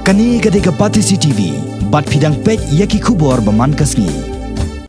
Kani gadega Pati CCTV, bat pidang pej yaki kubor baman kasni.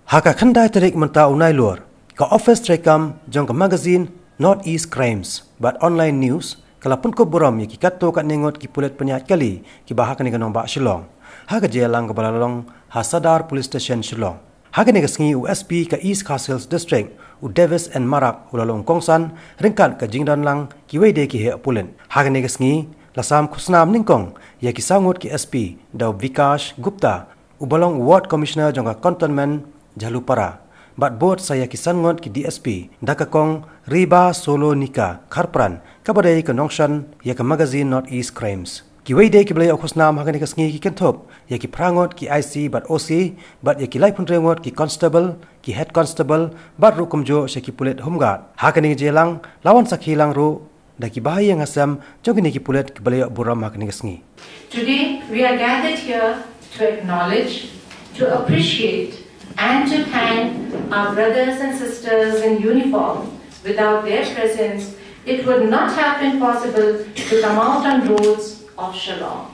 Haka khandai tarik menta unai luar, ka office trekam jong ka magazine Northeast Crimes, but online news, kalapun ko buram yaki kato kat nengot ki pulet penyahat kali, ki bahak ni kanong bak Shillong. Haka jelang ka balalong Hasadar Police Station Shillong. Haka ni kasngi USP ka East Castles District, u Davis and Marak ulalong Kongsan, ringkat ka jingdan lang ki wede ki he pulen. Haka ni kasngi lasam kusnam ningkong, yaki sangut ki SP, daw Vikash Gupta, ubalong Ward Commissioner jong ka Cantonment Jalupara. Bat bot saya kisangot ki DSP, dakakong Riba Solo Nika, Karpran, kabadai ke Nongshan, ya ke magazine Northeast Crimes. Ki wede ki belai okus nam hakan ikas ngi ki kentop, ya ki prangot ki IC bat OC, bat ya ki lai pun rengot ki Constable, ki Head Constable, bat ru kumjo sya ki pulet Homeguard. Hakan ngi jelang, lawan sak hilang ru, da ki bahaya ngasam, jog ni ki pulet ki belai buram hakan ikas ngi. Today, we are gathered here to acknowledge, to appreciate, and to thank our brothers and sisters in uniform. Without their presence, it would not have been possible to come out on roads of Shillong.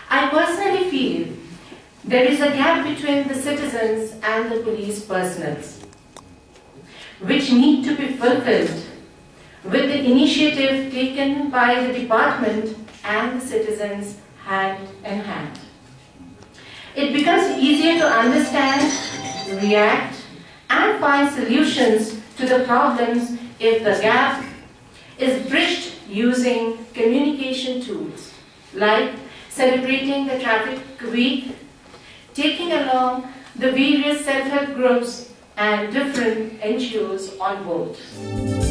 I personally feel there is a gap between the citizens and the police personnel, which need to be fulfilled with the initiative taken by the department and the citizens hand in hand. It becomes easier to understand, react, and find solutions to the problems if the gap is bridged using communication tools like celebrating the traffic week, taking along the various self-help groups and different NGOs on board.